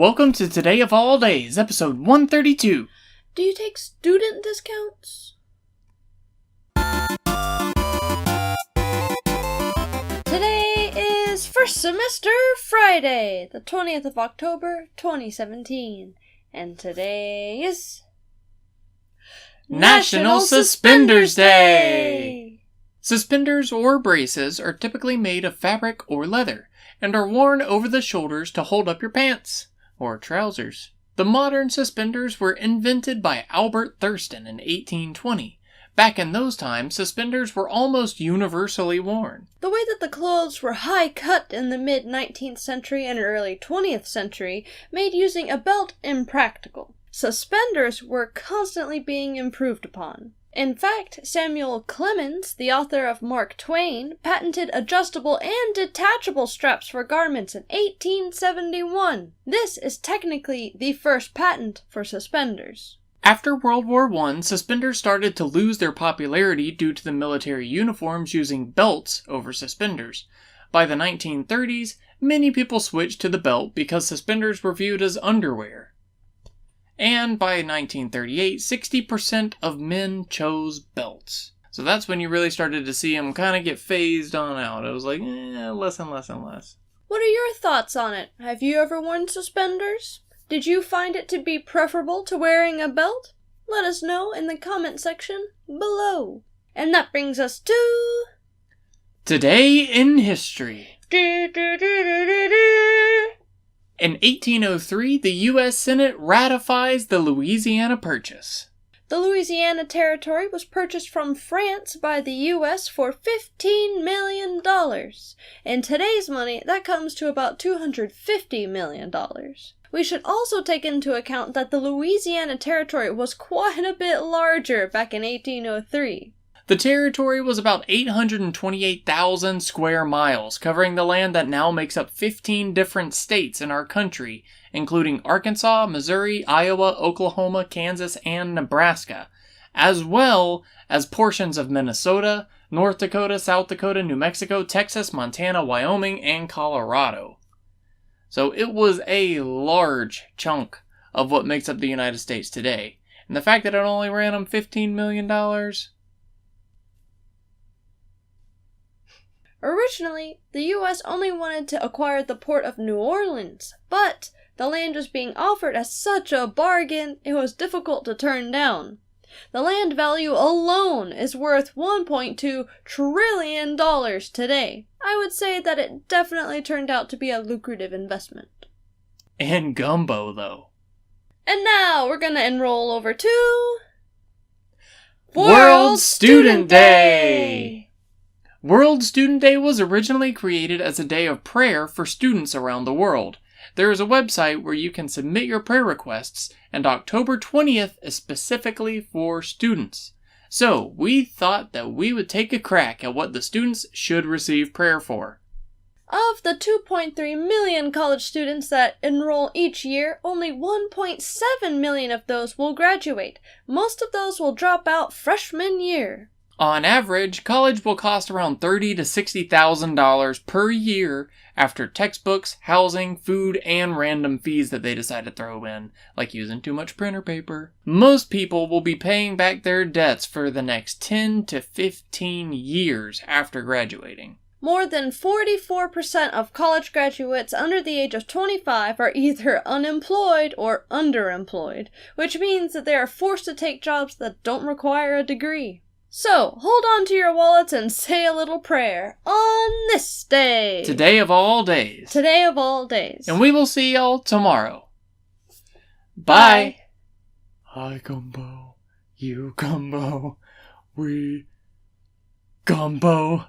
Welcome to Today of All Days, episode 132. Do you take student discounts? Today is first semester Friday, the 20th of October, 2017. And today is National Suspenders Day! Suspenders or braces are typically made of fabric or leather and are worn over the shoulders to hold up your pants or trousers. The modern suspenders were invented by Albert Thurston in 1820. Back in those times, suspenders were almost universally worn. The way that the clothes were high cut in the mid-19th century and early 20th century made using a belt impractical. Suspenders were constantly being improved upon. In fact, Samuel Clemens, the author of Mark Twain, patented adjustable and detachable straps for garments in 1871. This is technically the first patent for suspenders. After World War I, suspenders started to lose their popularity due to the military uniforms using belts over suspenders. By the 1930s, many people switched to the belt because suspenders were viewed as underwear. And by 1938, 60% of men chose belts. So that's when you really started to see them kind of get phased on out. It was like, less and less and less. What are your thoughts on it? Have you ever worn suspenders? Did you find it to be preferable to wearing a belt? Let us know in the comment section below. And that brings us to Today in History. In 1803, the U.S. Senate ratifies the Louisiana Purchase. The Louisiana Territory was purchased from France by the U.S. for $15 million. In today's money, that comes to about $250 million. We should also take into account that the Louisiana Territory was quite a bit larger back in 1803. The territory was about 828,000 square miles, covering the land that now makes up 15 different states in our country, including Arkansas, Missouri, Iowa, Oklahoma, Kansas, and Nebraska, as well as portions of Minnesota, North Dakota, South Dakota, New Mexico, Texas, Montana, Wyoming, and Colorado. So it was a large chunk of what makes up the United States today. And the fact that it only ran them $15 million... Originally, the U.S. only wanted to acquire the port of New Orleans, but the land was being offered as such a bargain, it was difficult to turn down. The land value alone is worth $1.2 trillion today. I would say that it definitely turned out to be a lucrative investment. And gumbo, though. And now we're gonna enroll over to World Student Day! World Student Day was originally created as a day of prayer for students around the world. There is a website where you can submit your prayer requests, and October 20th is specifically for students. So, we thought that we would take a crack at what the students should receive prayer for. Of the 2.3 million college students that enroll each year, only 1.7 million of those will graduate. Most of those will drop out freshman year. On average, college will cost around $30,000 to $60,000 per year after textbooks, housing, food, and random fees that they decide to throw in, like using too much printer paper. Most people will be paying back their debts for the next 10 to 15 years after graduating. More than 44% of college graduates under the age of 25 are either unemployed or underemployed, which means that they are forced to take jobs that don't require a degree. So, hold on to your wallets and say a little prayer on this day. Today of all days. Today of all days. And we will see y'all tomorrow. Bye. I gumbo, you gumbo, we gumbo.